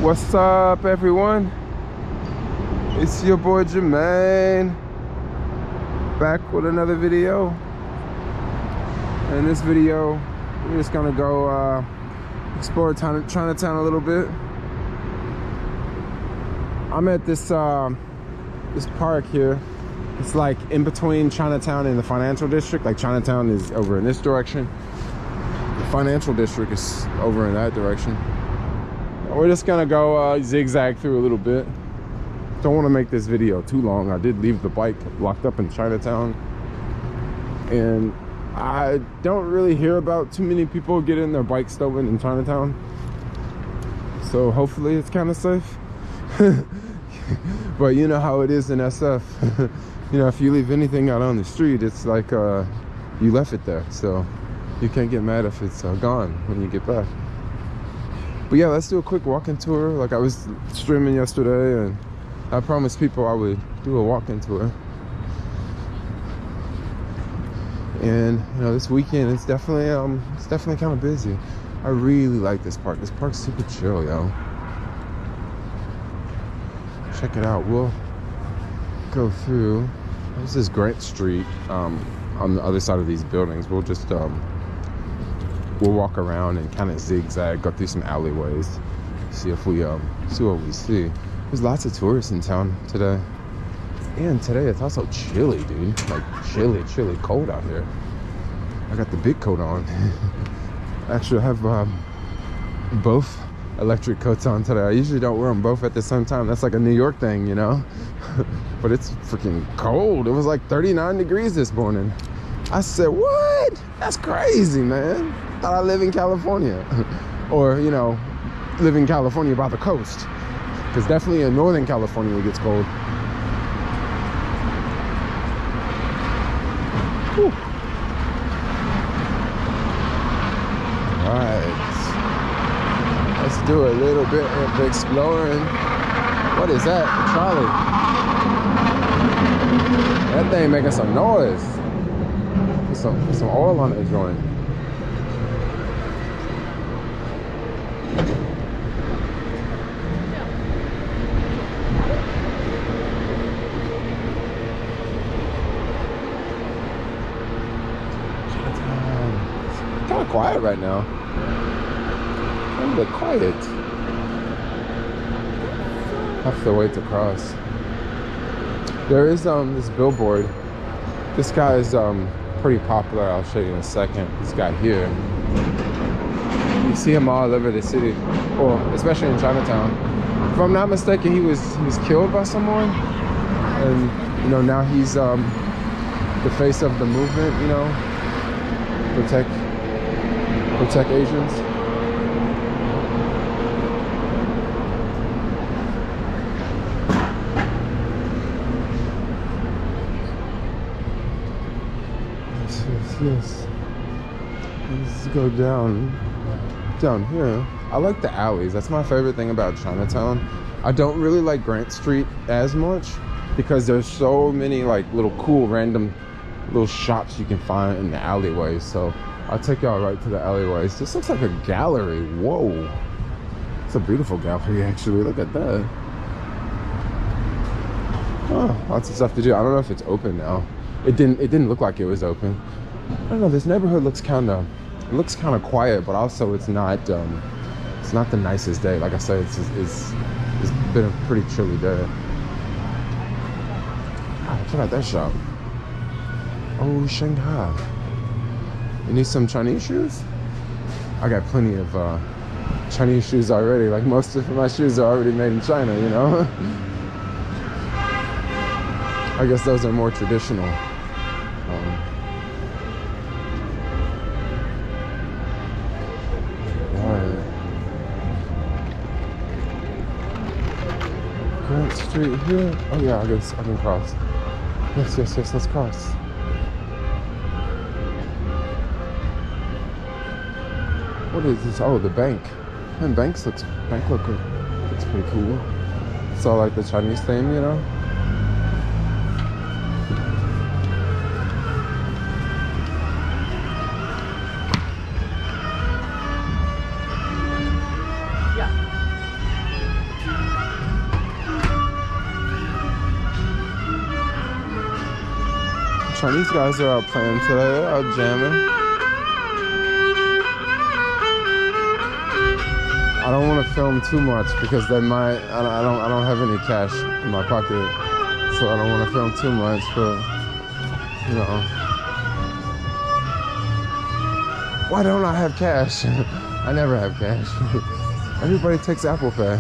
What's up, everyone? It's your boy Jermaine, back with another video. In this video, we're just gonna go explore Chinatown a little bit. I'm at this this park here. It's like in between Chinatown and the financial district. Like Chinatown is over in this direction. The financial district is over in that direction. We're just gonna go zigzag through a little bit. Don't want to make this video too long. I did leave the bike locked up in Chinatown, and I don't really hear about too many people getting their bikes stolen in Chinatown, so hopefully it's kind of safe. But you know how it is in SF. You know, if you leave anything out on the street, it's like you left it there, so you can't get mad if it's gone when you get back. But yeah, let's do a quick walking tour. Like I was streaming yesterday, and I promised people I would do a walking tour. And you know, this weekend it's definitely kind of busy. I really like this park. This park's super chill, yo. Check it out. We'll go through. This is Grant Street. On the other side of these buildings, we'll just we'll walk around and kind of zigzag, go through some alleyways, see if we see what we see. There's lots of tourists in town today, and today it's also chilly, dude. Like chilly cold out here. I got the big coat on. Actually, I have both electric coats on today. I usually don't wear them both at the same time. That's like a New York thing, you know. But it's freaking cold. It was like 39 degrees this morning. I said, what? That's crazy, man. Thought I live in California. Or, you know, live in California by the coast. Because definitely in Northern California it gets cold. Whew. Alright. Let's do a little bit of exploring. What is that? A trolley. That thing making some noise. Put some oil on that joint. It's kind of quiet right now. A bit quiet. Have to wait to cross. There is this billboard. This guy is pretty popular. I'll show you in a second. This guy here. You see him all over the city, or especially in Chinatown. If I'm not mistaken, he was killed by someone, and you know, now he's the face of the movement. You know, protect Asians. Yes. Let's go down here. I like the alleys. That's my favorite thing about Chinatown. I don't really like Grant Street as much because there's so many like little cool random little shops you can find in the alleyways. So I'll take y'all right to the alleyways. This looks like a gallery. Whoa. It's a beautiful gallery actually. Look at that. Oh, lots of stuff to do. I don't know if it's open now. It didn't look like it was open. I don't know, this neighborhood looks kind of quiet, but also it's not the nicest day. Like I said, it's been a pretty chilly day. Ah, check out that shop. Oh, Shanghai. You need some Chinese shoes? I got plenty of Chinese shoes already. Like most of my shoes are already made in China, you know? I guess those are more traditional. Grant Street here. Oh yeah, I guess I can cross. Yes, let's cross. What is this? Oh, the bank. And bank looks pretty cool. It's all like the Chinese theme, you know? Chinese guys are out playing today. They're out jamming. I don't want to film too much because they might. I don't have any cash in my pocket, so I don't want to film too much. But you know, why don't I have cash? I never have cash. Everybody takes Apple Pay.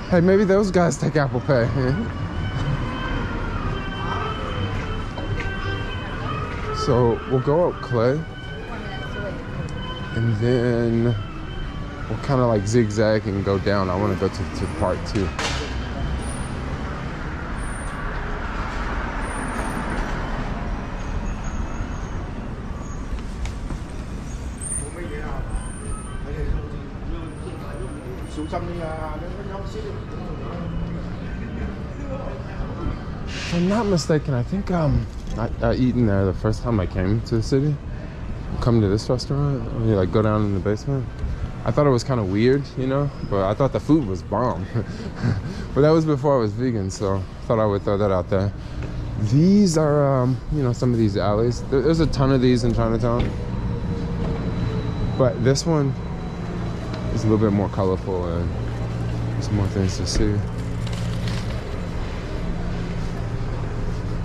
Hey, maybe those guys take Apple Pay. So we'll go up Clay, and then we'll kind of like zigzag and go down. I want to go to part 2. If I'm not mistaken, I think I eaten there the first time I came to the city. Come to this restaurant, and you like go down in the basement. I thought it was kind of weird, you know, but I thought the food was bomb. But that was before I was vegan, so I thought I would throw that out there. These are, you know, some of these alleys. There's a ton of these in Chinatown, but this one is a little bit more colorful and there's more things to see.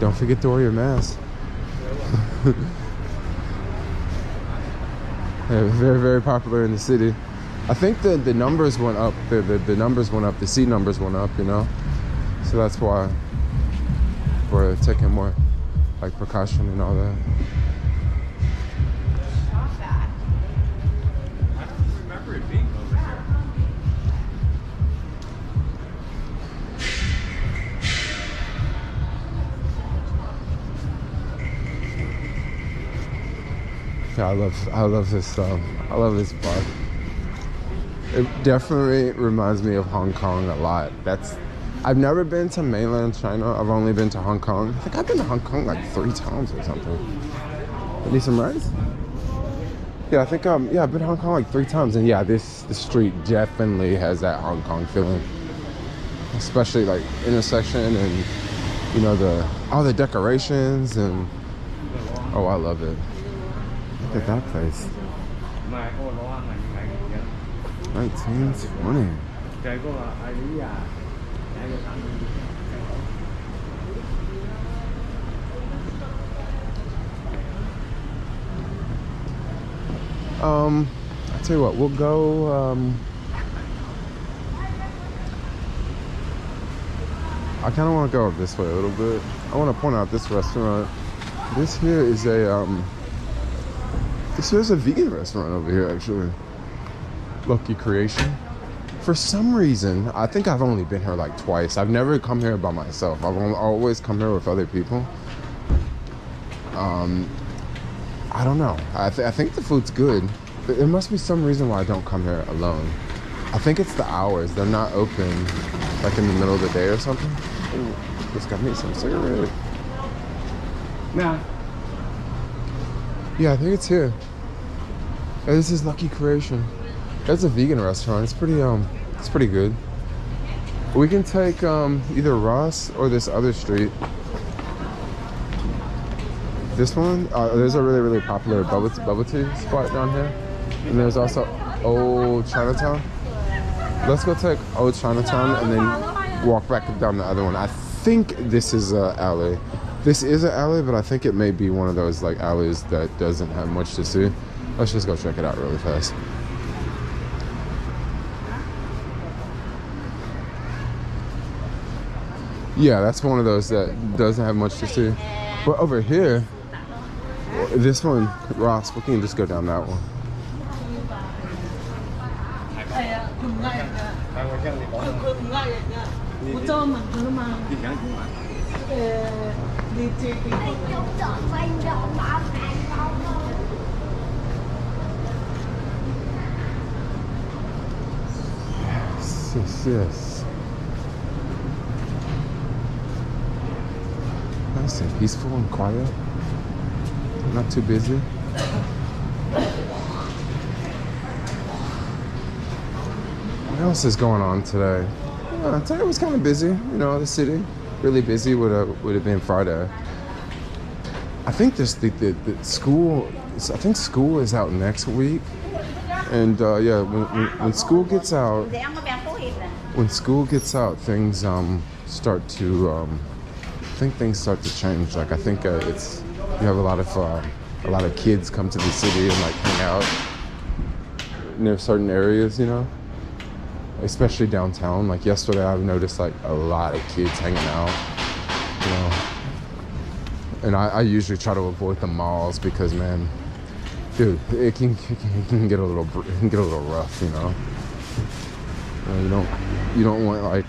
Don't forget to wear your mask. Yeah, very, very popular in the city. I think the numbers went up. The numbers went up. The seat numbers went up, you know. So that's why we're taking more like precaution and all that. I don't remember it being over here. Yeah, I love this I love this park. It definitely reminds me of Hong Kong a lot. I've never been to mainland China. I've only been to Hong Kong. I think I've been to Hong Kong like 3 times or something. Need some rice? Yeah, I think I've been to Hong Kong like 3 times, and yeah, the street definitely has that Hong Kong feeling. Especially like intersection and you know all the decorations and oh, I love it. Look at that place. 1920. I tell you what, we'll go. I kind of want to go this way a little bit. I want to point out this restaurant. This here is a vegan restaurant over here, actually. Lucky Creation. For some reason, I think I've only been here like twice. I've never come here by myself. I've always come here with other people. I don't know. I think the food's good. There must be some reason why I don't come here alone. I think it's the hours. They're not open like in the middle of the day or something. Ooh, just got me some cigarette. Nah. Yeah, I think it's here. Yeah, this is Lucky Creation. That's a vegan restaurant. It's pretty good. We can take either Ross or this other street. This one, there's a really, really popular bubble tea spot down here. And there's also Old Chinatown. Let's go take Old Chinatown and then walk back down the other one. I think this is an alley. This is an alley, but I think it may be one of those like alleys that doesn't have much to see. Let's just go check it out really fast. Yeah, that's one of those that doesn't have much to see. But over here, this one, Ross, we can just go down that one. Yes. Nice and peaceful and quiet. Not too busy. What else is going on today? Today was kind of busy. You know, the city really busy. Would have been Friday. I think the school. I think school is out next week, and yeah, when school gets out, things start to. I think things start to change. Like I think it's you have a lot of kids come to the city and like hang out near certain areas, you know, especially downtown. Like yesterday, I've noticed like a lot of kids hanging out, you know. And I usually try to avoid the malls because, man, dude, it can get a little rough, you know. You don't want like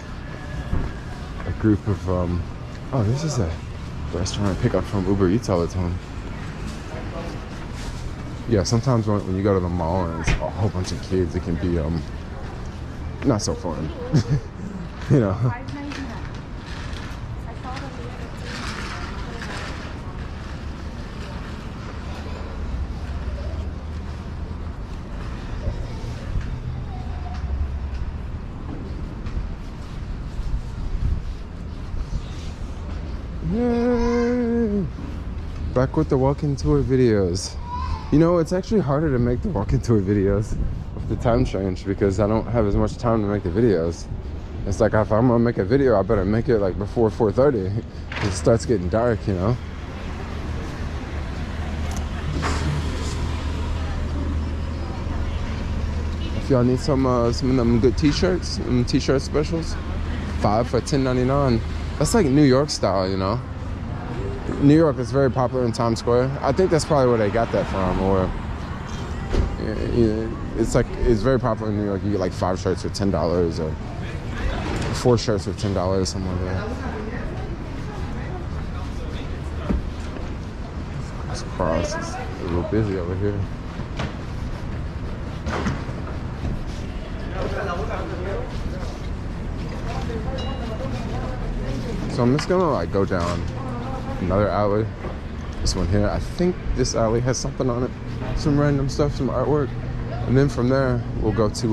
a group of oh, this is a restaurant I pick up from Uber Eats all the time. Yeah, sometimes when you go to the mall and it's a whole bunch of kids, it can be not so fun. You know. Yay! Back with the walking tour videos. You know, it's actually harder to make the walking tour videos with the time change because I don't have as much time to make the videos. It's like if I'm gonna make a video, I better make it like before 4:30. It starts getting dark, you know. If y'all need some of them good t-shirts, t-shirt specials, 5 for $10.99. That's like New York style, you know. New York is very popular in Times Square. I think that's probably where they got that from, or it's very popular in New York. You get like 5 shirts for $10 or 4 shirts for $10, something like that. This cross is a little busy over here. So I'm just gonna like go down another alley. This one here. I think this alley has something on it. Some random stuff, some artwork. And then from there we'll go to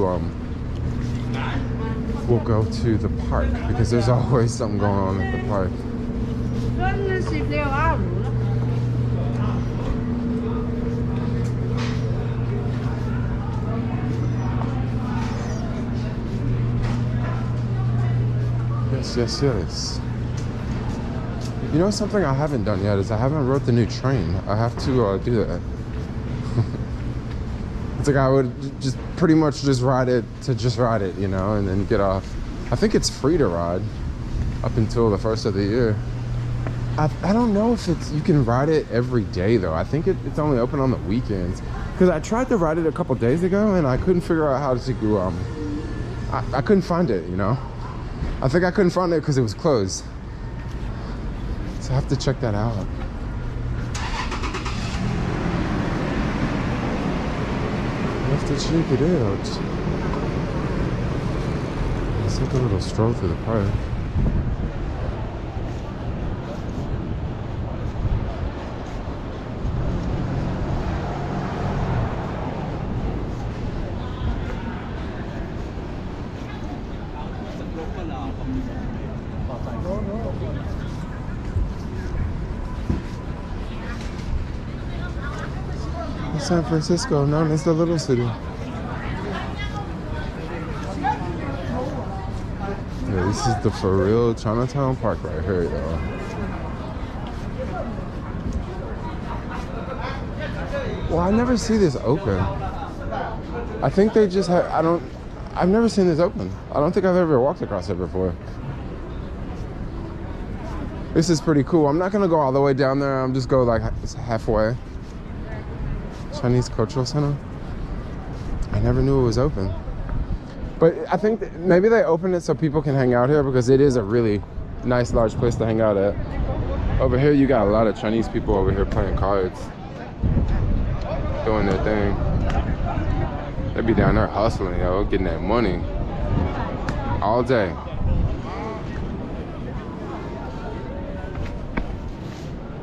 the park because there's always something going on at the park. Yes. You know, something I haven't done yet is I haven't rode the new train. I have to do that. It's like I would just pretty much just ride it, you know, and then get off. I think it's free to ride up until the 1st of the year. I don't know if you can ride it every day though. I think it's only open on the weekends. Because I tried to ride it a couple days ago and I couldn't figure out how to I couldn't find it, you know. I think I couldn't find it because it was closed. So I have to check that out. I have to check it out. Let's take a little stroll through the park. San Francisco, known as the Little City. Yeah, this is the for real Chinatown Park right here, y'all. Well, I never see this open. I think they just have, I've never seen this open. I don't think I've ever walked across it before. This is pretty cool. I'm not gonna go all the way down there. I'm just go like halfway. Chinese Cultural Center. I never knew it was open. But I think that maybe they opened it so people can hang out here because it is a really nice large place to hang out at. Over here you got a lot of Chinese people over here playing cards, doing their thing. They be down there hustling, yo, getting that money all day.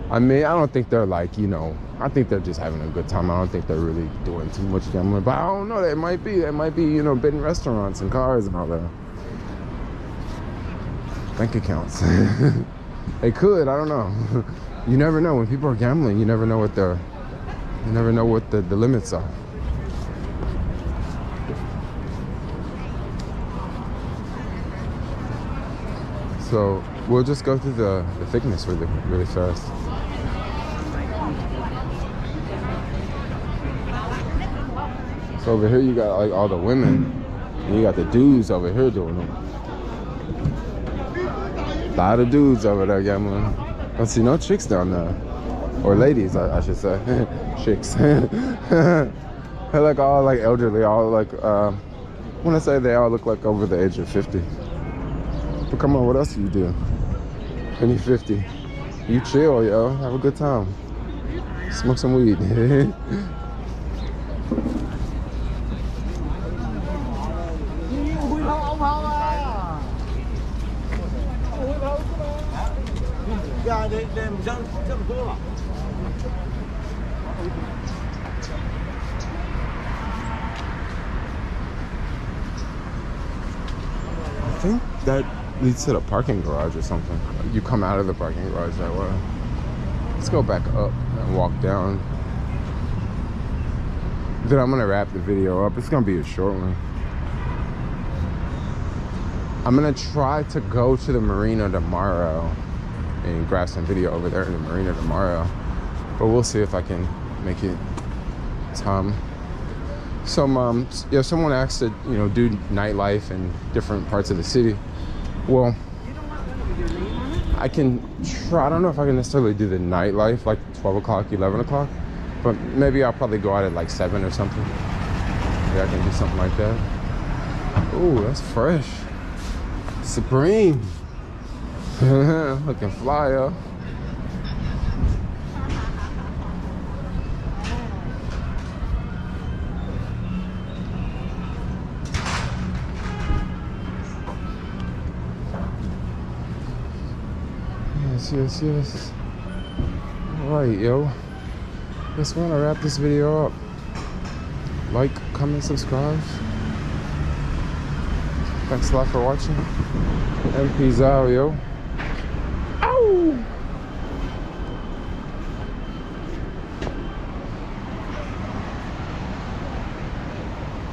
I mean, I don't think they're like, you know, I think they're just having a good time. I don't think they're really doing too much gambling, but I don't know, they might be, you know, bidding restaurants and cars and all that. Bank accounts. They could, I don't know. You never know when people are gambling. You never know what the limits are. So we'll just go through the thickness really fast. So over here you got like all the women, and you got the dudes over here doing them. A lot of dudes over there gambling. Don't see no chicks down there, or ladies, I should say. Chicks. They're like all like elderly, all like when I say they all look like over the age of 50. But come on, what else do you do when you're 50? You chill, yo. Have a good time. Smoke some weed. I think that leads to the parking garage or something. You come out of the parking garage that way. Let's go back up and walk down. Then I'm gonna wrap the video up. It's gonna be a short one. I'm gonna try to go to the marina tomorrow and grab some video over there in the marina tomorrow. But we'll see if I can make it time. Someone asked to, do nightlife in different parts of the city. Well, I can try. I don't know if I can necessarily do the nightlife like 12 o'clock, 11 o'clock, but maybe I'll probably go out at like 7 or something. Yeah, I can do something like that. Ooh, that's fresh. Supreme. Looking fly, yo. Yes. Alright, yo. Just want to wrap this video up. Like, comment, subscribe. Thanks a lot for watching. And peace out, yo. Ow!